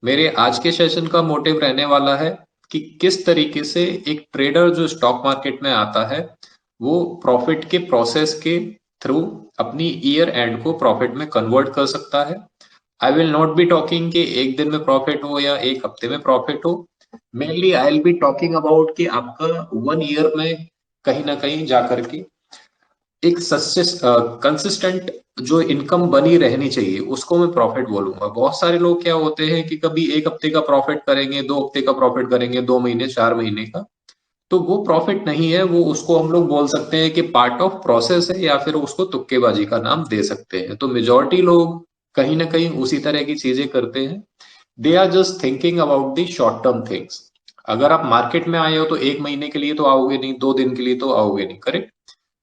मेरे आज के सेशन का मोटिव रहने वाला है कि किस तरीके से एक ट्रेडर जो स्टॉक मार्केट में आता है वो प्रॉफिट के प्रोसेस के थ्रू अपनी ईयर एंड को प्रॉफिट में कन्वर्ट कर सकता है। I will not be talking कि एक दिन में प्रॉफिट हो या एक हफ्ते में प्रॉफिट हो। Mainly I will be talking about कि आपका 1 ईयर में कहीं ना कहीं जाकर के एक कंसिस्टेंट जो इनकम बनी रहनी चाहिए उसको मैं प्रॉफिट बोलूंगा। बहुत सारे लोग क्या होते हैं कि कभी एक हफ्ते का प्रॉफिट करेंगे, 2 हफ्ते का प्रॉफिट करेंगे, 2 महीने 4 महीने का, तो वो प्रॉफिट नहीं है। वो उसको हम लोग बोल सकते हैं कि पार्ट ऑफ प्रोसेस है या फिर उसको तुक्केबाजी का नाम दे सकते हैं। तो मेजोरिटी लोग कहीं ना कहीं उसी तरह की चीजें करते हैं। They are just thinking about the short term things. अगर आप मार्केट में आए हो तो 1 महीने के लिए तो आओगे नहीं, 2 दिन के लिए तो आओगे नहीं, करेक्ट।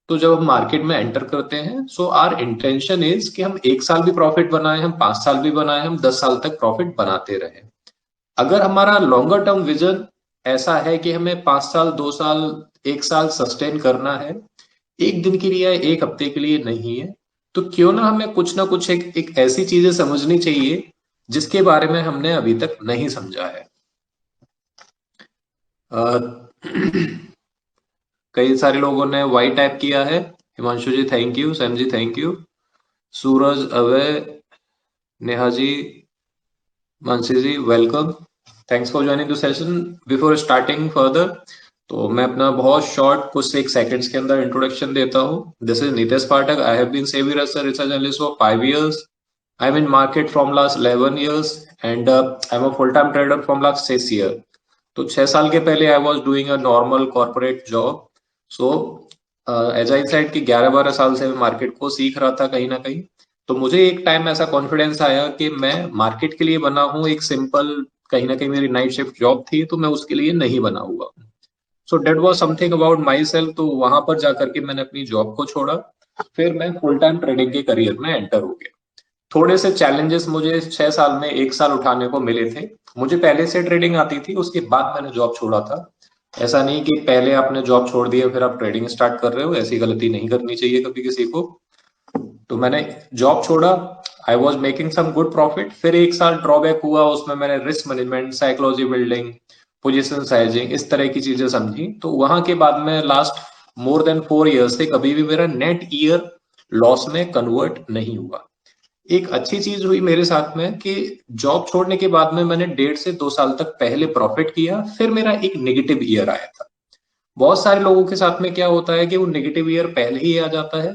तो जब हम मार्केट में एंटर करते हैं सो आर इंटेंशन इज कि हम 1 साल भी प्रॉफिट बनाए, हम 5 साल भी बनाए, हम 10 साल तक प्रॉफिट बनाते रहे। अगर हमारा लॉन्गर टर्म विजन ऐसा है कि हमें 5 साल, 2 साल, 1 साल सस्टेन करना है, एक दिन के लिए या एक हफ्ते के लिए नहीं है, तो क्यों ना कुछ एक ऐसी चीजें समझनी चाहिए जिसके बारे में हमने अभी तक नहीं समझा है। कई सारे लोगों ने वाई टाइप किया है। Himanshu ji thank you, Sam ji thank you, Suraj, Abhay, Neha ji, Mansi ji welcome, thanks for joining the session. Before starting further, तो मैं अपना बहुत शॉर्ट कुछ एक सेकंड्स के अंदर इंट्रोडक्शन देता हूँ। This is Nitesh Pathak. I have been serving as a research analyst for 5 years. I'm in market from last 11 years and I'm a full-time trader from last 6 year. तो 6 साल के पहले I was doing a normal corporate job. So as I said कि 11-12 साल से मैं market को सीख रहा था कहीं ना कहीं। तो मुझे एक टाइम ऐसा कॉन्फिडेंस आया कि मैं मार्केट के लिए बना हूँ। एक सिंपल, कहीं ना कहीं मेरी नाइट शिफ्ट जॉब थी तो मैं उसके लिए नहीं बना हुआ। So that was something about myself. तो वहां पर जाकर के मैंने अपनी जॉब को छोड़ा, फिर मैं फुल टाइम ट्रेडिंग के करियर में एंटर हो गया। थोड़े से चैलेंजेस मुझे 6 साल में 1 साल उठाने को मिले थे। मुझे पहले से ट्रेडिंग आती थी, उसके बाद मैंने जॉब छोड़ा था। ऐसा नहीं कि पहले आपने जॉब छोड़ दिया फिर आप ट्रेडिंग स्टार्ट कर रहे हो, ऐसी गलती नहीं करनी चाहिए कभी किसी को। तो मैंने जॉब छोड़ा, I was making some good profit, फिर 1 साल ड्रॉबैक हुआ। उसमें मैंने risk management, psychology building, position sizing, इस तरह की चीजें समझी। तो वहां के बाद में लास्ट मोर देन 4 years से कभी भी मेरा नेट ईयर लॉस में कन्वर्ट नहीं हुआ। एक अच्छी चीज हुई मेरे साथ में कि जॉब छोड़ने के बाद में मैंने 1.5 से 2 साल तक पहले प्रॉफिट किया, फिर मेरा एक नेगेटिव ईयर आया था। बहुत सारे लोगों के साथ में क्या होता है कि वो नेगेटिव ईयर पहले ही आ जाता है।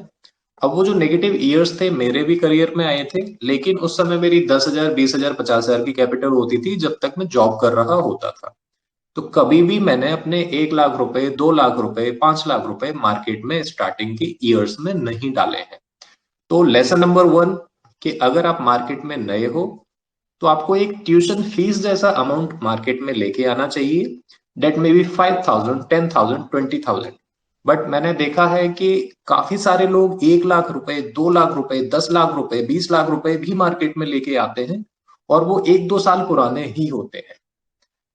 अब वो जो नेगेटिव ईयर्स थे मेरे भी करियर में आए थे, लेकिन उस समय मेरी 10,000, 20,000, 50,000 की कैपिटल होती थी जब तक मैं जॉब कर रहा होता था। तो कभी भी मैंने अपने 1 लाख रुपए, 2 लाख रुपए, 5 लाख रुपए मार्केट में स्टार्टिंग के ईयर्स में नहीं डाले हैं। तो लेसन नंबर 1, कि अगर आप मार्केट में नए हो तो आपको एक ट्यूशन फीस जैसा अमाउंट मार्केट में लेके आना चाहिए। Date may be 5,000, 10,000, 20,000। बट मैंने देखा है कि काफी सारे लोग 1 लाख रुपए, 2 लाख रुपए, 10 लाख रुपए, 20 लाख रुपए भी मार्केट में लेके आते हैं और वो 1-2 साल पुराने ही होते हैं।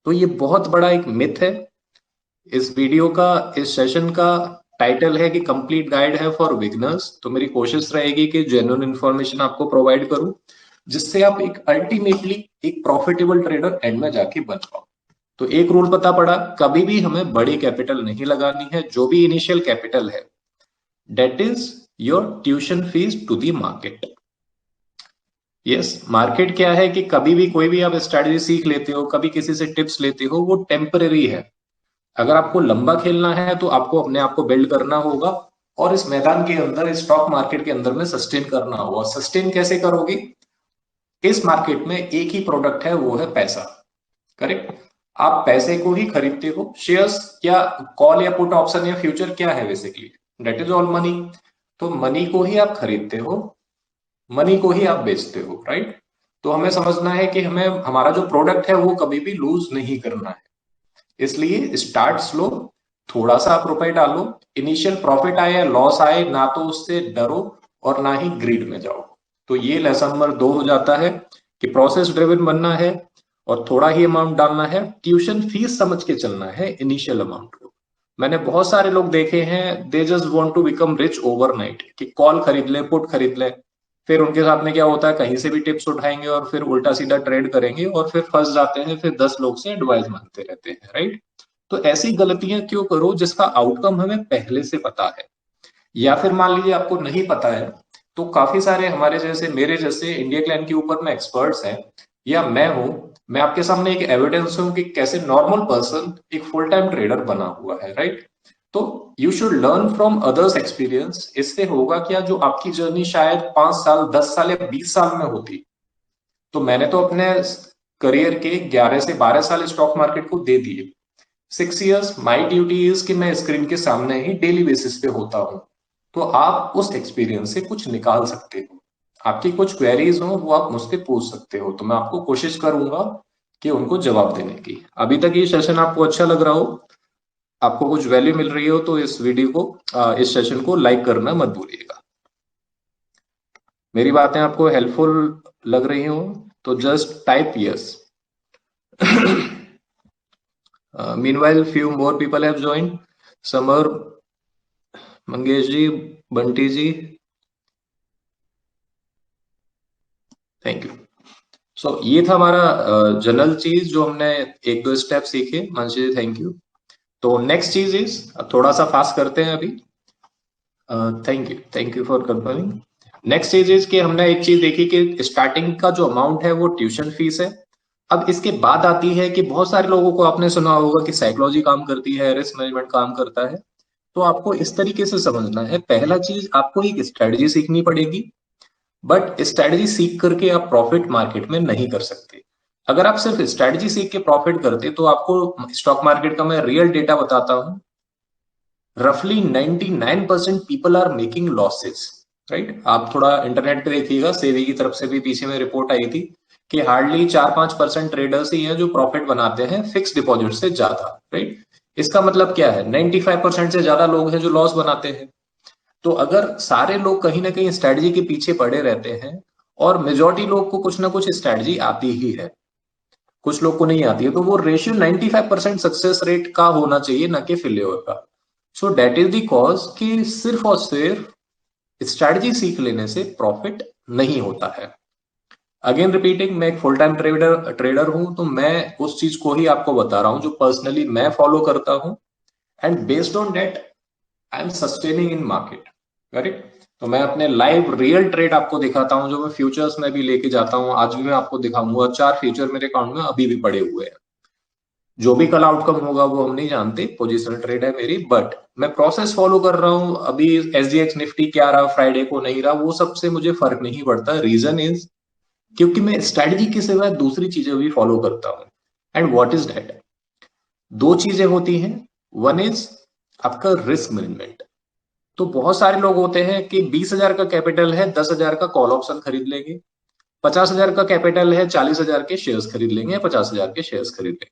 तो ये बहुत बड़ा एक मिथ है। इस वीडियो का, इस सेशन का टाइटल है कि कंप्लीट गाइड है फॉर बिगनर्स। तो मेरी कोशिश रहेगी कि जेन्युइन इन्फॉर्मेशन आपको प्रोवाइड करूं जिससे आप एक अल्टीमेटली एक प्रॉफिटेबल ट्रेडर एंड में जाके बन पाओ। तो एक रूल पता पड़ा, कभी भी हमें बड़ी कैपिटल नहीं लगानी है। जो भी इनिशियल कैपिटल है that is your tuition fees to the market. Yes, market क्या है कि कभी भी कोई भी आप स्ट्रेटजी सीख लेते हो, कभी किसी से टिप्स लेते हो, वो टेम्पररी है। अगर आपको लंबा खेलना है तो आपको अपने आप को बिल्ड करना होगा और इस मैदान के अंदर, इस स्टॉक मार्केट के अंदर में सस्टेन करना होगा। सस्टेन कैसे करोगे? इस मार्केट में एक ही प्रोडक्ट है, वो है पैसा, करेक्ट। आप पैसे को ही खरीदते हो। शेयर्स या कॉल या पुट ऑप्शन या फ्यूचर क्या है? Basically that is all money. तो मनी को ही आप खरीदते हो, मनी को ही आप बेचते हो, राइट। तो हमें समझना है कि हमें हमारा जो प्रोडक्ट है वो कभी भी लूज नहीं करना है। इसलिए स्टार्ट स्लो, थोड़ा सा आप रुपए डालो। इनिशियल प्रॉफिट आए या लॉस आए, ना तो उससे डरो और ना ही ग्रीड में जाओ। तो ये लेसन नंबर 2 हो जाता है कि प्रोसेस ड्रिवन बनना है और थोड़ा ही अमाउंट डालना है। ट्यूशन फीस समझ के चलना है इनिशियल अमाउंट को। मैंने बहुत सारे लोग देखे हैं, they just want to become rich overnight, कि कॉल खरीद ले, पुट खरीद ले। फिर उनके साथ में क्या होता है, कहीं से भी टिप्स उठाएंगे और फिर उल्टा सीधा ट्रेड करेंगे और फिर फंस जाते हैं, फिर 10 लोग से एडवाइस मांगते रहते हैं, राइट। तो ऐसी गलतियां क्यों करो जिसका आउटकम हमें पहले से पता है। या फिर मान लीजिए आपको नहीं पता है, तो काफी सारे हमारे जैसे, मेरे जैसे इंडिया क्लैन के ऊपर में एक्सपर्ट्स हैं, या मैं हूं, मैं आपके सामने एक एविडेंस हूं कि कैसे नॉर्मल पर्सन एक फुल टाइम ट्रेडर बना हुआ है, राइट। तो you should learn from others experience. इससे होगा क्या, जो आपकी जर्नी शायद 5 साल 10 साल या 20 साल में होती, तो मैंने तो अपने करियर के 11 से 12 साल स्टॉक मार्केट को दे दिए। 6 इयर्स माई ड्यूटी इज कि मैं स्क्रीन के सामने ही डेली बेसिस पे होता हूँ। तो आप उस एक्सपीरियंस से कुछ निकाल सकते हो। आपकी कुछ क्वेरीज हो वो आप मुझसे पूछ सकते हो, तो मैं आपको कोशिश करूंगा कि उनको जवाब देने की। अभी तक ये सेशन आपको अच्छा लग रहा हो, आपको कुछ वैल्यू मिल रही हो, तो इस वीडियो को, इस सेशन को लाइक करना मत भूलिएगा। मेरी बातें आपको हेल्पफुल लग रही हो तो just type yes. Meanwhile, few more people have joined. Samar, Mangesh ji, Bunty ji, thank you. So ये था हमारा जनरल चीज जो हमने एक दो स्टेप सीखे। Manshi ji thank you. तो नेक्स्ट चीज इज, थोड़ा सा फास्ट करते हैं अभी। Thank you for confirming. Next चीज इज कि हमने एक चीज देखी कि स्टार्टिंग का जो अमाउंट है वो ट्यूशन फीस है। अब इसके बाद आती है कि बहुत सारे लोगों को आपने सुना होगा कि साइकोलॉजी काम करती है, रिस्क मैनेजमेंट काम करता है। तो आपको इस तरीके से समझना है। पहला चीज, आपको एक स्ट्रेटजी सीखनी पड़ेगी, बट स्ट्रेटजी सीख करके आप प्रॉफिट मार्केट में नहीं कर सकते। अगर आप सिर्फ स्ट्रेटजी सीख के प्रॉफिट करते, तो आपको स्टॉक मार्केट का मैं रियल डेटा बताता हूं। रफली 99% people are making losses, right. आप थोड़ा इंटरनेट पे देखिएगा, सेबी की तरफ से भी पीछे में रिपोर्ट आई थी कि हार्डली 4-5% ट्रेडर्स ही हैं जो प्रॉफिट बनाते हैं फिक्स डिपॉजिट से ज्यादा, राइट। इसका मतलब क्या है, 95% से ज्यादा लोग हैं जो लॉस बनाते हैं। तो अगर सारे लोग कहीं ना कहीं स्ट्रेटजी के पीछे पड़े रहते हैं, और मेजोरिटी लोग को कुछ ना कुछ स्ट्रेटजी आती ही है, कुछ लोग को नहीं आती है, तो वो रेशियो 95% सक्सेस रेट का होना चाहिए, ना कि फेल्योर का। सो डेट इज द कॉज कि सिर्फ और सिर्फ स्ट्रेटजी सीख लेने से प्रॉफिट नहीं होता है। अगेन रिपीटिंग, मैं एक फुल टाइम ट्रेडर हूं, तो मैं उस चीज को ही आपको बता रहा हूं जो पर्सनली मैं फॉलो करता हूं, and based on that I am sustaining in market, correct. तो मैं अपने लाइव रियल ट्रेड आपको दिखाता हूं, जो मैं फ्यूचर्स में भी लेके जाता हूं। आज भी मैं आपको दिखाऊंगा, 4 फ्यूचर मेरे अकाउंट में अभी भी पड़े हुए हैं। जो भी कल आउटकम होगा वो हम नहीं जानते, पोजिशनल ट्रेड है मेरी, बट मैं प्रोसेस फॉलो कर रहा हूं। अभी एसजीएक्स निफ्टी क्या रहा, फ्राइडे को नहीं रहा, वो सबसे मुझे फर्क नहीं पड़ता। रीजन इज क्योंकि मैं स्ट्रेटजी के सिवा दूसरी चीजें भी फॉलो करता हूं। एंड व्हाट इज दैट, दो चीजें होती हैं। वन इज आपका रिस्क मैनेजमेंट। तो बहुत सारे लोग होते हैं कि 20,000 का कैपिटल है, 10,000 का कॉल ऑप्शन खरीद लेंगे। 50,000 का कैपिटल है, 40,000 के शेयर्स खरीद लेंगे, 50,000 के शेयर्स खरीद लेंगे।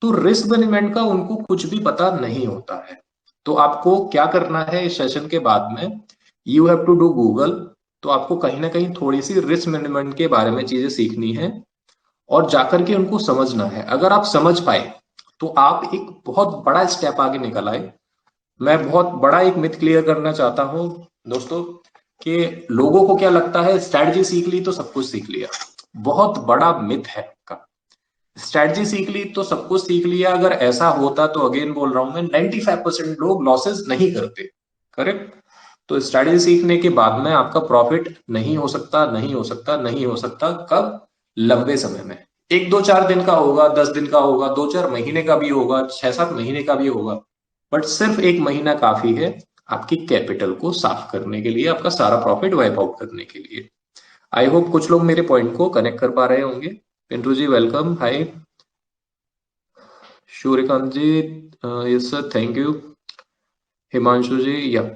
तो रिस्क मैनेजमेंट का उनको कुछ भी पता नहीं होता है। तो आपको क्या करना है इस सेशन के बाद में, you have to do Google. तो आपको कहीं ना कहीं थोड़ी सी रिस्क मैनेजमेंट के बारे में चीजें सीखनी है, और जाकर के उनको समझना है। अगर आप समझ पाए तो आप एक बहुत बड़ा स्टेप आगे निकल आए। मैं बहुत बड़ा एक मिथ क्लियर करना चाहता हूं दोस्तों, कि लोगों को क्या लगता है स्ट्रैटेजी सीख ली तो सब कुछ सीख लिया। बहुत बड़ा मिथ है आपका। स्ट्रैटेजी सीख ली तो सब कुछ सीख लिया, अगर ऐसा होता तो अगेन बोल रहा हूं मैं, 95% लोग लॉसेस नहीं करते, करेक्ट। तो स्ट्रैटेजी सीखने के बाद में आपका प्रॉफिट नहीं हो सकता, नहीं हो सकता, नहीं हो सकता। कब, लंबे समय में। 1 2 4 दिन का होगा, 10 दिन का होगा, 2 4 महीने का भी होगा, 6 7 महीने का भी होगा, बट सिर्फ 1 महीना काफी है आपकी कैपिटल को साफ करने के लिए, आपका सारा प्रॉफिट वाइप आउट करने के लिए। आई होप कुछ लोग मेरे पॉइंट को कनेक्ट कर पा रहे होंगे। Pintu ji welcome, hi. Suryakant ji, yes sir, thank you. Himanshu ji, yeah,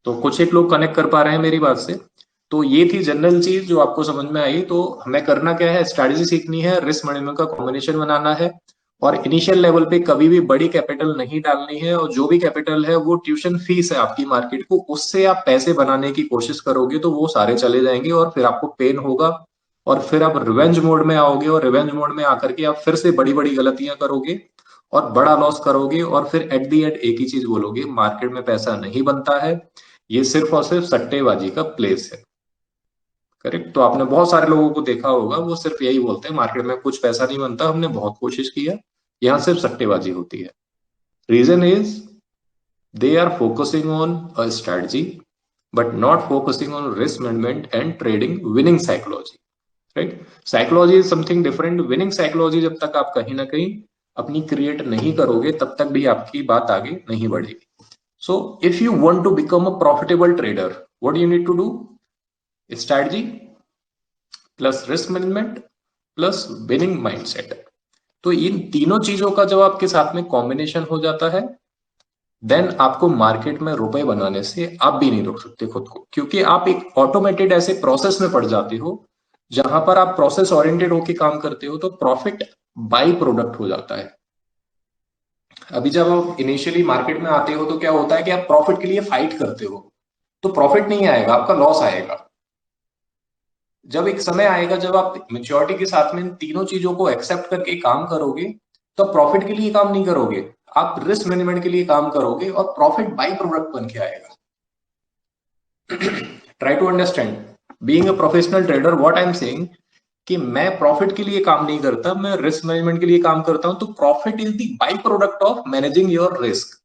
तो कुछ एक लोग कनेक्ट कर पा रहे हैं मेरी बात से। तो ये थी जनरल चीज जो आपको समझ में आई। तो हमें करना क्या है, स्ट्रैटेजी सीखनी है, रिस्क मैनेजमेंट का कॉम्बिनेशन बनाना है, और इनिशियल लेवल पे कभी भी बड़ी कैपिटल नहीं डालनी है। और जो भी कैपिटल है वो ट्यूशन फीस है आपकी मार्केट को, उससे आप पैसे बनाने की कोशिश करोगे तो वो सारे चले जाएंगे, और फिर आपको पेन होगा, और फिर आप रिवेंज मोड में आओगे, और रिवेंज मोड में आकर के आप फिर से बड़ी बड़ी गलतियां करोगे और बड़ा लॉस करोगे, और फिर एट दी एंड एक ही चीज बोलोगे, मार्केट में पैसा नहीं बनता है, ये सिर्फ और सिर्फ सट्टेबाजी का प्लेस है। करेक्ट। तो आपने बहुत सारे लोगों को देखा होगा, वो सिर्फ यही बोलते हैं मार्केट में कुछ पैसा नहीं बनता, हमने बहुत कोशिश किया, यहाँ सिर्फ सट्टेबाजी होती है। Reason is they are focusing on a strategy but not focusing on risk management and trading winning psychology. Right. Psychology is something different. Winning psychology जब तक आप कहीं ना कहीं अपनी क्रिएट नहीं करोगे तब तक भी आपकी बात आगे नहीं बढ़ेगी। So if you want to become a profitable trader, what you need to do? Strategy plus risk management plus winning mindset. तो इन तीनों चीजों का जब आपके साथ में कॉम्बिनेशन हो जाता है, देन आपको मार्केट में रुपए बनाने से आप भी नहीं रोक सकते खुद को, क्योंकि आप एक ऑटोमेटेड ऐसे प्रोसेस में पड़ जाते हो जहां पर आप प्रोसेस ओरिएंटेड होके काम करते हो, तो प्रॉफिट बाई प्रोडक्ट हो जाता है। अभी जब आप इनिशियली मार्केट में आते हो तो क्या होता है कि आप प्रॉफिट के लिए फाइट करते हो, तो प्रॉफिट नहीं आएगा, आपका लॉस आएगा। जब एक समय आएगा जब आप मेच्योरिटी के साथ में इन तीनों चीजों को एक्सेप्ट करके काम करोगे, तो प्रॉफिट के लिए काम नहीं करोगे, आप रिस्क मैनेजमेंट के लिए काम करोगे और प्रॉफिट बाई प्रोडक्ट बन के आएगा। Try to understand, being a professional trader what I am saying, कि मैं प्रॉफिट के लिए काम नहीं करता, मैं रिस्क मैनेजमेंट के लिए काम करता हूं। तो profit is the by product of managing your risk.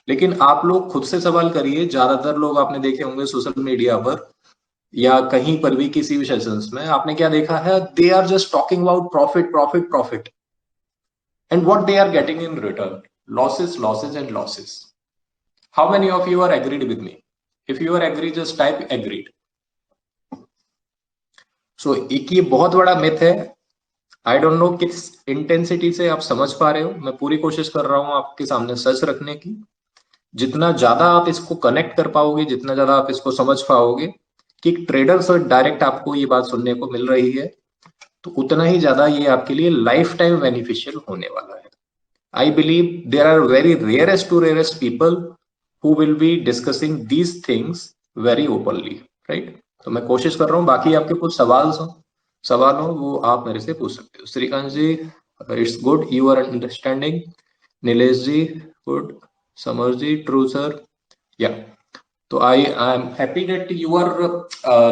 लेकिन आप लोग खुद से सवाल करिए, ज्यादातर लोग आपने देखे होंगे सोशल मीडिया पर या कहीं पर भी किसी भी सेशंस में, आपने क्या देखा है? They are just talking about profit profit profit, and what they are getting in return? Losses losses and losses. How many of you are agreed with me? If you are agree, just type agreed. So एक ये बहुत बड़ा myth है। I don't know किस intensity से आप समझ पा रहे हो, मैं पूरी कोशिश कर रहा हूं आपके सामने सच रखने की। जितना ज्यादा आप इसको कनेक्ट कर पाओगे, जितना ज्यादा आप इसको समझ पाओगे कि ट्रेडर से डायरेक्ट आपको ये बात सुनने को मिल रही है, तो उतना ही ज्यादा ये आपके लिए लाइफ टाइम बेनिफिशियल होने वाला है। I believe there are very rarest to rarest people who will be discussing these things very openly. Right. तो मैं कोशिश कर रहा हूँ, बाकी आपके कुछ सवाल हो वो आप मेरे से पूछ सकते हो। Shrikant ji, it's good you are understanding. Nilesh ji, good. Samar ji, true sir. Yeah, तो I am happy that you are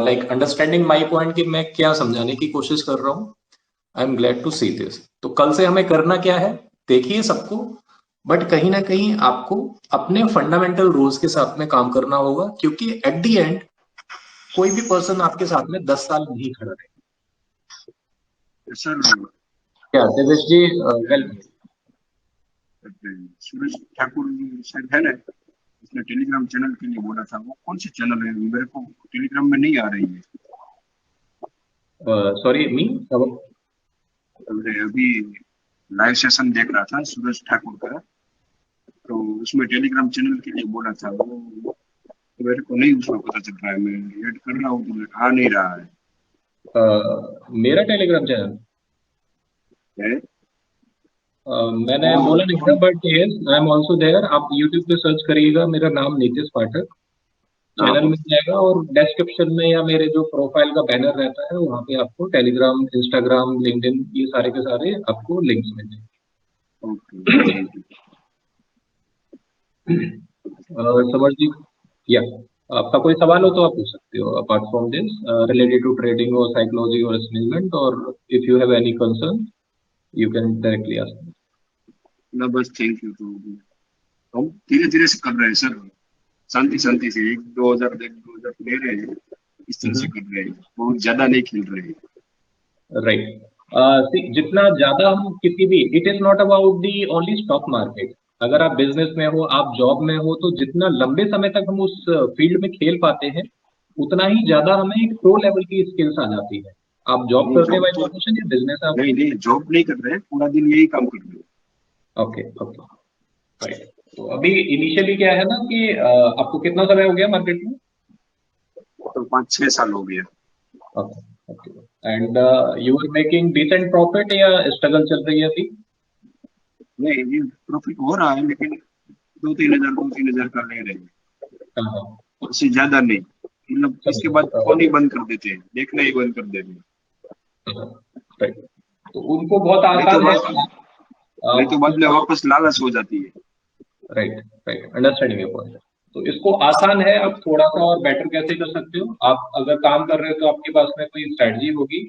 like understanding my point, कि मैं क्या समझाने की कोशिश कर रहा हूँ। I am glad to see this. तो कल से हमें करना क्या है, देखिए सबको, बट कहीं ना कहीं आपको अपने फंडामेंटल रूल्स के साथ में काम करना होगा, क्योंकि एट द एंड कोई भी पर्सन आपके साथ में 10 साल नहीं खड़ा रहेगा। सर क्या देवेश जी, वेल, सूरज ठाकुर शायद है ना, उसने टेलीग्राम चैनल के लिए बोला था। वो कौन सी चैनल है? मेरे को टेलीग्राम में नहीं आ रही है। सॉरी मी, मैं अभी लाइव सेशन देख रहा था सूरज ठाकुर का, तो उसमें टेलीग्राम चैनल के लिए बोला था वो। मेरे को नहीं उसमें पता चल रहा है, मैं ऐड कर रहा हूँ तो आ नहीं रहा मेरा टेलीग्राम चैनल है। मैंने वो बोला नहीं था, but yes I am also there. आप यूट्यूब पे सर्च करिएगा, मेरा नाम नीतीश पाठक, हाँ चैनल मिल जाएगा, और डिस्क्रिप्शन में या मेरे जो प्रोफाइल का बैनर रहता है वहां पे आपको टेलीग्राम, इंस्टाग्राम, लिंक्डइन, ये सारे के सारे आपको links mill okay, thank you. जाएंगे। समझ जी, या आपका कोई सवाल हो तो आप पूछ सकते हो, apart from this, related to trading और साइकोलॉजी और मैनेजमेंट, और if you have any concern you can directly ask. ना बस थैंक यू। तो हम धीरे धीरे से कर रहे हैं सर, शांति शांति से, एक 2,000 ले रहे हैं, इस तरह से कर रहे हैं, बहुत ज्यादा नहीं खेल रहे हैं। राइट। जितना ज्यादा हम किसी भी, it is not about the only stock market. अगर आप बिजनेस में हो, आप जॉब में हो, तो जितना लंबे समय तक हम उस फील्ड में खेल पाते हैं, उतना ही ज्यादा हमें एक प्रो लेवल की स्किल्स आ जाती है। आप जॉब नहीं करते हैं जॉब बाय तो प्रोफेशन या बिजनेस आप? नहीं नहीं, जॉब नहीं कर रहे हैं, पूरा दिन यही काम कर रहे हैं। Okay okay, right. तो अभी इनिशियली क्या है ना कि आपको कितना समय हो गया मार्केट में? तो 5-6 साल हो गया। Okay okay. And you are making decent profit या स्ट्रगल चल रही है अभी? नहीं, ये प्रॉफिट हो रहा है, लेकिन 2-3 हजार का ले रहे हैं, हाँ हाँ, उससे ज्यादा नहीं। मतलब इसके बाद फोन ही बंद कर देते हैं, देखना ही बंद कर देते हैं। राइट। तो उनको बहुत नहीं तो आसान है बाद कि नहीं तो आप, बाद में वापस लालच हो जाती है। Right right, understanding your point. तो इसको आसान है, आप थोड़ा सा और बेटर कैसे कर सकते हो, आप अगर काम कर रहे हो तो आपके पास में कोई स्ट्रेटजी होगी,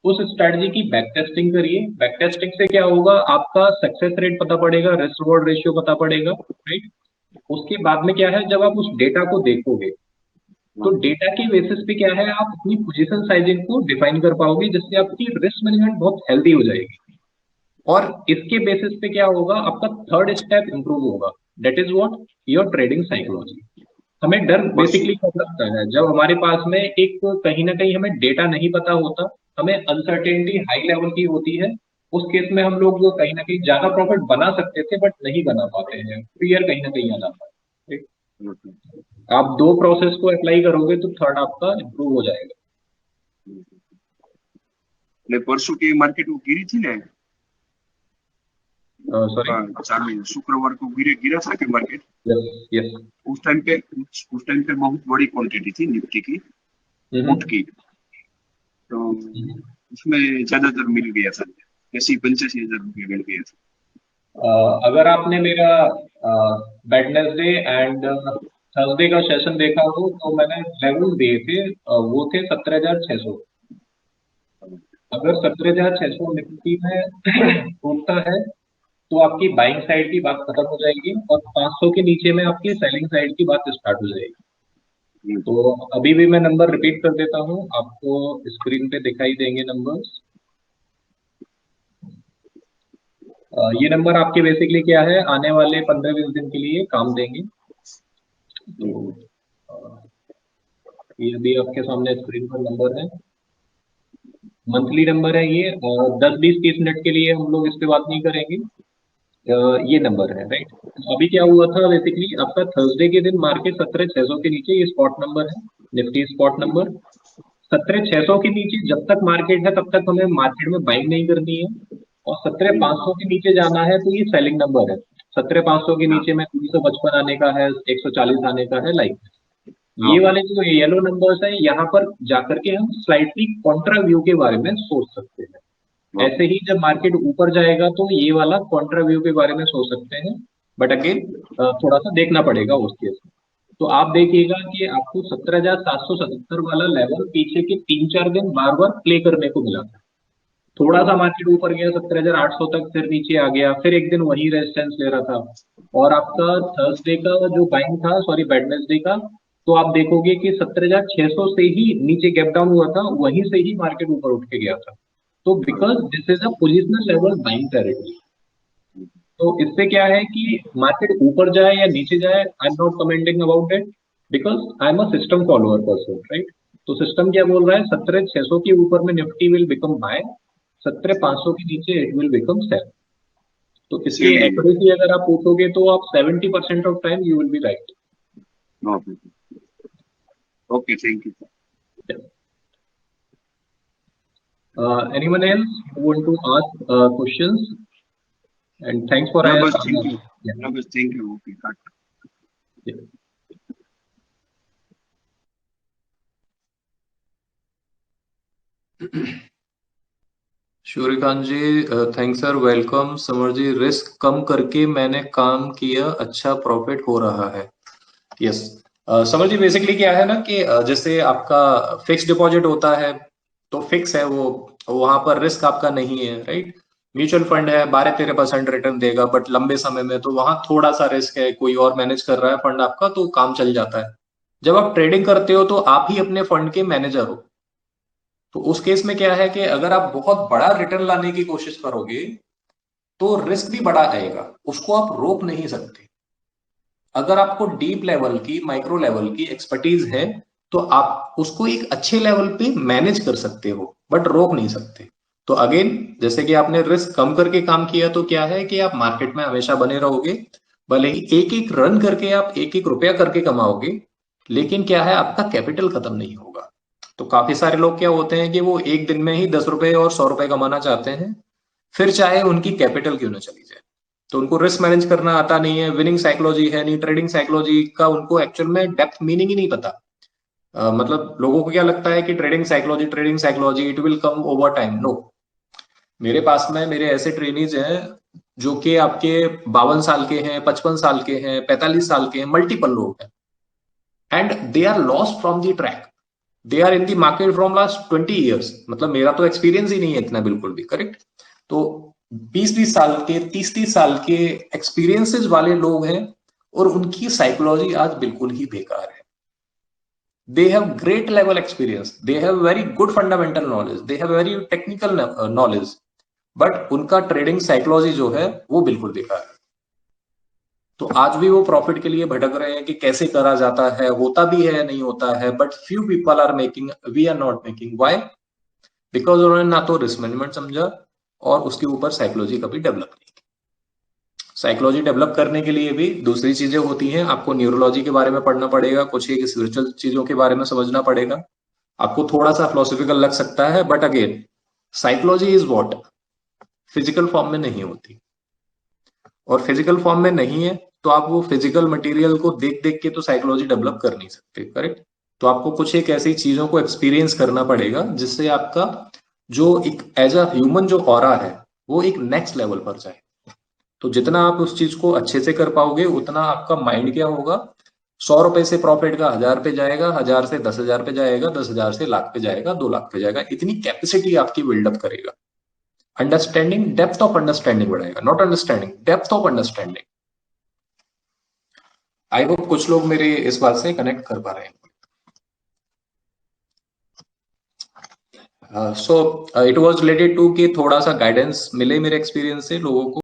उस स्ट्रेटजी की बैक टेस्टिंग करिए। बैक टेस्टिंग से क्या होगा, आपका सक्सेस रेट पता पड़ेगा, रिस्क रिवॉर्ड रेशियो पता पड़ेगा, राइट। उसके बाद में क्या है, जब आप उस डेटा को देखोगे तो डेटा के बेसिस पे क्या है, आप अपनी पोजीशन साइजिंग को डिफाइन कर पाओगे, जिससे आपकी रिस्क मैनेजमेंट बहुत हेल्दी हो जाएगी। और इसके बेसिस पे क्या होगा, आपका थर्ड स्टेप इंप्रूव होगा, that is what, your trading psychology. हमें डर बस बेसिकली कब लगता है, जब हमारे पास में एक कहीं ना कहीं हमें डेटा नहीं पता होता, हमें अनसर्टेनिटी हाई लेवल की होती है। उस केस में हम लोग कहीं ना कहीं ज्यादा प्रॉफिट बना सकते थे बट नहीं बना पाते हैं, फियर कहीं ना कहीं आ जाता है, ठीक? आप दो प्रोसेस को अप्लाई करोगे तो थर्ड आपका इंप्रूव हो जाएगा। ने परसों की मार्केट वो गिरी थी ना, सॉरी। चालू शुक्रवार को गिरे गिरा था कि मार्केट, यस, यस। उस टाइम पे बहुत बड़ी क्वांटिटी थी निफ्टी की, पुट की। तो उसमें ज्यादातर मिल गया था, 80-85 हजार रुपये मिल गया था। अगर आपने मेरा वेडनेसडे एंड थर्सडे का सेशन देखा हो तो मैंने लेवल दिए थे, वो थे 17,600। अगर 17,600 निफ्टी में टूटता है तो आपकी बाइंग साइड की बात खत्म हो जाएगी और 500 के नीचे में आपकी सेलिंग साइड की बात स्टार्ट हो जाएगी। तो अभी भी मैं नंबर रिपीट कर देता हूँ, आपको स्क्रीन पे दिखाई देंगे नंबर्स। ये नंबर आपके बेसिकली क्या है, आने वाले 15-20 दिन के लिए काम देंगे। तो ये भी आपके सामने स्क्रीन पर नंबर है, मंथली नंबर है ये। 10-20-30 मिनट के लिए हम लोग इस पे बात नहीं करेंगे। ये नंबर है, राइट। अभी क्या हुआ था बेसिकली, आपका थर्सडे के दिन मार्केट 17,600 के नीचे, ये स्पॉट नंबर है, निफ्टी स्पॉट नंबर 17,600 के नीचे जब तक मार्केट है तब तक हमें मार्केट में बाइंग नहीं करनी है, और 17,500 के नीचे जाना है तो ये सेलिंग नंबर है। 17,500 के नीचे में 355 आने का है, 140 आने का है, लाइक ये वाले जो येलो नंबर्स हैं, यहाँ पर जाकर के हम स्लाइटली कॉन्ट्रा व्यू के बारे में सोच सकते हैं। ऐसे ही जब मार्केट ऊपर जाएगा तो ये वाला कॉन्ट्रा व्यू के बारे में सोच सकते हैं, बट अगेन थोड़ा सा देखना पड़ेगा उस केस में। तो आप देखिएगा कि आपको 17,777 वाला लेवल पीछे के 3-4 दिन बार बार प्ले करने को मिला था। थोड़ा सा मार्केट ऊपर गया 17,800 तक, फिर नीचे आ गया, फिर एक दिन वही रेजिस्टेंस ले रहा था। और आपका थर्सडे का जो बाइंग था, सॉरी वेडनेसडे का, तो आप देखोगे कि 17,600 से ही नीचे गैप डाउन हुआ था, वहीं से ही मार्केट ऊपर उठ के गया था। तो because this is a positional level buying territory. तो इससे क्या है कि मार्केट ऊपर जाए या नीचे जाए, I am not commenting about it, because I am a system follower person, right. तो सिस्टम क्या बोल रहा है, 17,600 के ऊपर में निफ्टी विल बिकम बाय, 17,500 के नीचे इट विल बिकम सेल। तो इसकी सेल। एक्यूरेसी अगर आप पूछोगे तो आप 70% of time you will be right. Okay, thank you. Anyone else who want to ask questions? And thanks for ना बस थैंक यू, yeah. ना बस थैंक यू। ओके, काट। Yeah. सूर्यकांत जी, थैंक्स सर, वेलकम। समर जी, रिस्क कम करके मैंने काम किया, अच्छा प्रॉफिट हो रहा है। यस, समर जी, बेसिकली क्या है ना कि जैसे आपका फिक्स डिपॉजिट होता है तो फिक्स है वो, वहां पर रिस्क आपका नहीं है, राइट। म्यूचुअल फंड है, 12-13% रिटर्न देगा, बट लंबे समय में तो वहां थोड़ा सा रिस्क है, कोई और मैनेज कर रहा है फंड आपका, तो काम चल जाता है। जब आप ट्रेडिंग करते हो तो आप ही अपने फंड के मैनेजर हो। तो उस केस में क्या है कि अगर आप बहुत बड़ा रिटर्न लाने की कोशिश करोगे तो रिस्क भी बड़ा आएगा, उसको आप रोक नहीं सकते। अगर आपको डीप लेवल की, माइक्रो लेवल की एक्सपर्टीज है तो आप उसको एक अच्छे लेवल पे मैनेज कर सकते हो, बट रोक नहीं सकते। तो अगेन, जैसे कि आपने रिस्क कम करके काम किया तो क्या है कि आप मार्केट में हमेशा बने रहोगे। भले ही एक एक रन करके आप एक एक रुपया करके कमाओगे, लेकिन क्या है, आपका कैपिटल खत्म नहीं होगा। तो काफी सारे लोग क्या होते हैं कि वो एक दिन में ही 10 रुपए और 100 रुपए कमाना चाहते हैं, फिर चाहे उनकी कैपिटल क्यों ना चली जाए। तो उनको रिस्क मैनेज करना आता नहीं है, विनिंग साइकोलॉजी है नहीं, ट्रेडिंग साइकोलॉजी का उनको एक्चुअल में डेप्थ मीनिंग ही नहीं पता। मतलब लोगों को क्या लगता है कि trading psychology it will come over time. No, मेरे पास में मेरे ऐसे ट्रेनीज हैं जो कि आपके 52 साल के हैं, 55 साल के हैं, 45 साल के हैं, मल्टीपल लोग हैं। And they are lost from the track, they are in the market from last 20 years, मतलब मेरा तो एक्सपीरियंस ही नहीं है इतना बिल्कुल भी, करेक्ट। तो 20-20 साल के, 30-30 साल के एक्सपीरियंसेस वाले लोग हैं और उनकी साइकोलॉजी आज बिल्कुल ही बेकार है। they have great level experience, they have very good fundamental knowledge, they have very technical knowledge, but उनका ट्रेडिंग साइकोलॉजी जो है वो बिल्कुल बेकार है। तो आज भी वो प्रॉफिट के लिए भटक रहे हैं कि कैसे करा जाता है, होता भी है नहीं होता है, but few people are making, we are not making. Why? Because उन्होंने ना तो रिस्क मैनेजमेंट समझा और उसके ऊपर साइकोलॉजी कभी डेवलप नहीं की। साइकोलॉजी डेवलप करने के लिए भी दूसरी चीजें होती हैं, आपको न्यूरोलॉजी के बारे में पढ़ना पड़ेगा, कुछ एक स्पिरिचुअल चीजों के बारे में समझना पड़ेगा, आपको थोड़ा सा फिलोसफिकल लग सकता है, but again psychology is what, physical form में नहीं होती। और फिजिकल फॉर्म में नहीं है तो आप वो फिजिकल मटेरियल को देख देख के तो साइकोलॉजी डेवलप कर नहीं सकते, करेक्ट। तो आपको कुछ एक ऐसी चीजों को एक्सपीरियंस करना पड़ेगा जिससे आपका जो एक एज अ ह्यूमन जो ऑरा है वो एक नेक्स्ट लेवल पर जाए। तो जितना आप उस चीज को अच्छे से कर पाओगे उतना आपका माइंड क्या होगा, 100 रुपए से प्रॉफिट का 1000 पे जाएगा, 1000 से 10,000 पे जाएगा, 10,000 से लाख पे जाएगा, 2 लाख पे जाएगा, इतनी कैपेसिटी आपकी बिल्डअप करेगा। अंडरस्टैंडिंग, डेप्थ ऑफ अंडरस्टैंडिंग बढ़ाएगा, not understanding, depth of understanding. I hope कुछ लोग मेरे इस बात से कनेक्ट कर पा रहे हैं। So it was related to कि थोड़ा सा गाइडेंस मिले मेरे एक्सपीरियंस से लोगों को।